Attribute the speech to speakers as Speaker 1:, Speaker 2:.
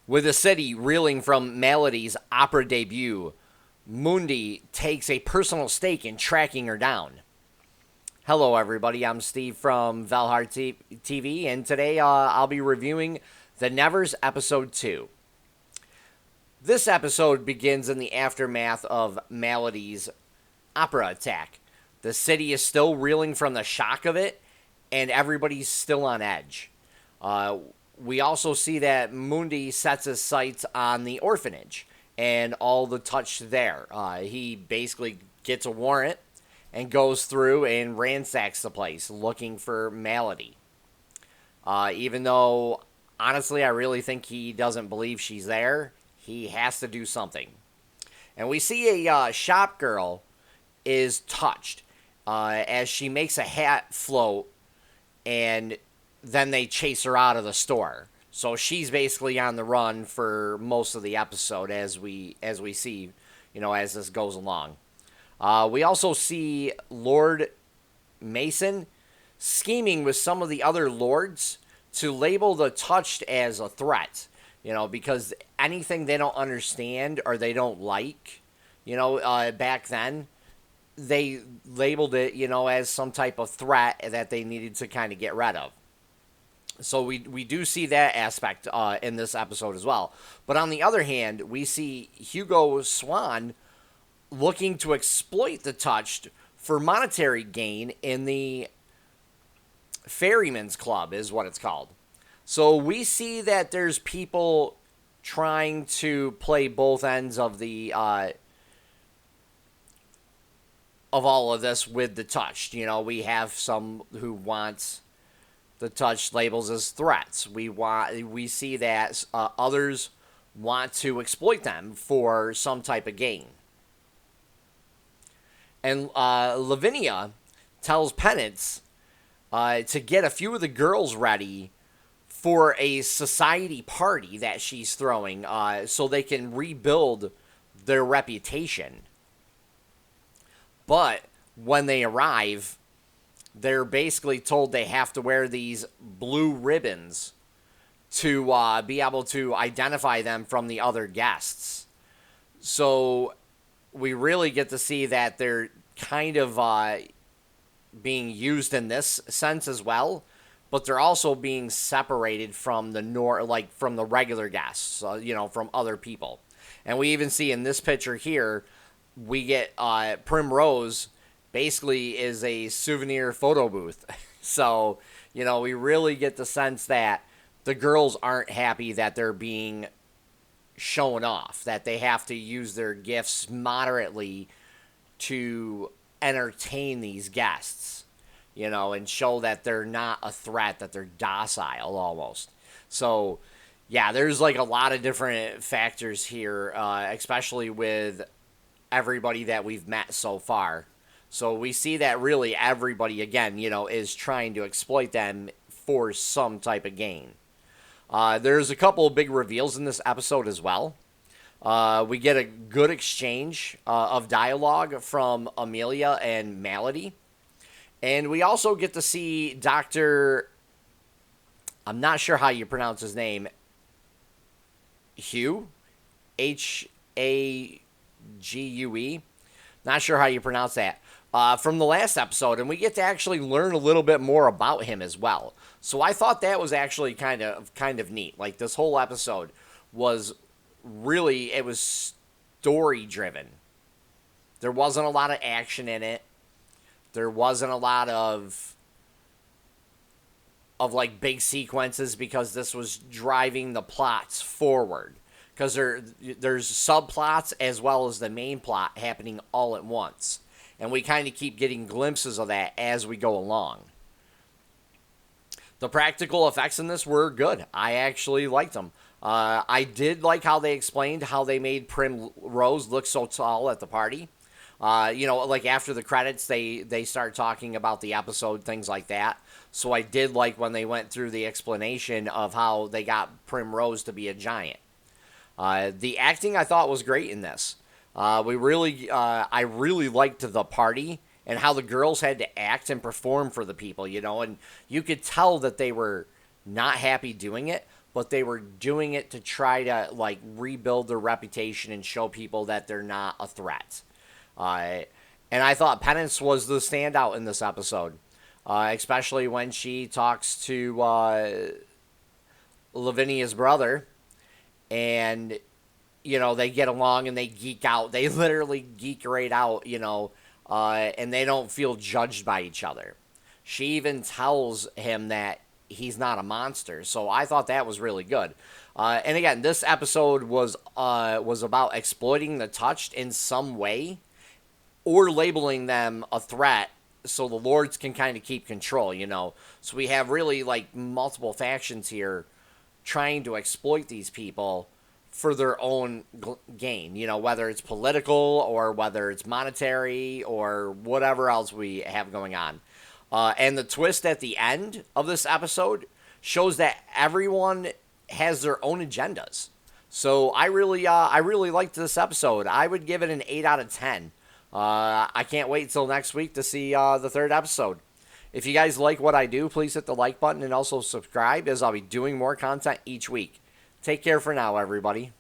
Speaker 1: With the city reeling from Maladie's opera debut, Mundi takes a personal stake in tracking her down. Hello, everybody. I'm Steve from VALHARTV, and today I'll be reviewing The Nevers Episode 2. This episode begins in the aftermath of Maladie's opera attack. The city is still reeling from the shock of it, and everybody's still on edge. We also see that Mundi sets his sights on the orphanage and all the touch there. He basically gets a warrant and goes through and ransacks the place looking for Maladie. Even though, honestly, I really think he doesn't believe she's there, he has to do something. And we see a shop girl is touched as she makes a hat float, and then they chase her out of the store. So she's basically on the run for most of the episode as we see, as this goes along. We also see Lord Mason scheming with some of the other lords to label the touched as a threat, because anything they don't understand or they don't like, back then, they labeled it, as some type of threat that they needed to kind of get rid of. So we do see that aspect in this episode as well. But on the other hand, we see Hugo Swan looking to exploit the touched for monetary gain in the Ferryman's Club is what it's called. So we see that there's people trying to play both ends of the of all of this with the touched. We have some who wants the touched labels as threats. We see that others want to exploit them for some type of gain. And Lavinia tells Penance to get a few of the girls ready for a society party that she's throwing so they can rebuild their reputation. But when they arrive, they're basically told they have to wear these blue ribbons to be able to identify them from the other guests. So we really get to see that they're kind of being used in this sense as well, but they're also being separated from from the regular guests, from other people. And we even see in this picture here, we get Primrose basically is a souvenir photo booth. So, we really get the sense that the girls aren't happy that they're being shown off, that they have to use their gifts moderately to entertain these guests, and show that they're not a threat, that they're docile almost. So, yeah, there's a lot of different factors here, especially with everybody that we've met so far. So we see that really everybody, again, is trying to exploit them for some type of gain. There's a couple of big reveals in this episode as well. We get a good exchange of dialogue from Amelia and Maladie. And we also get to see Dr. I'm not sure how you pronounce his name. Hugh? Hague? Not sure how you pronounce that. From the last episode, and we get to actually learn a little bit more about him as well. So I thought that was actually kind of neat. This whole episode was really, it was story driven. There wasn't a lot of action in it. There wasn't a lot of big sequences because this was driving the plots forward. Because there's subplots as well as the main plot happening all at once. And we kind of keep getting glimpses of that as we go along. The practical effects in this were good. I actually liked them. I did like how they explained how they made Primrose look so tall at the party. After the credits, they start talking about the episode, things like that. So I did like when they went through the explanation of how they got Primrose to be a giant. The acting I thought was great in this. I really liked the party and how the girls had to act and perform for the people, and you could tell that they were not happy doing it, but they were doing it to try to like rebuild their reputation and show people that they're not a threat. And I thought Penance was the standout in this episode, especially when she talks to Lavinia's brother, and they get along and they geek out. They literally geek right out, and they don't feel judged by each other. She even tells him that he's not a monster. So I thought that was really good. And again, this episode was about exploiting the touched in some way, or labeling them a threat so the lords can kind of keep control. So we have really like multiple factions here trying to exploit these people for their own gain, whether it's political or whether it's monetary or whatever else we have going on. And the twist at the end of this episode shows that everyone has their own agendas. So I really liked this episode. I would give it an 8 out of 10. I can't wait till next week to see the third episode. If you guys like what I do, please hit the like button and also subscribe, as I'll be doing more content each week. Take care for now, everybody.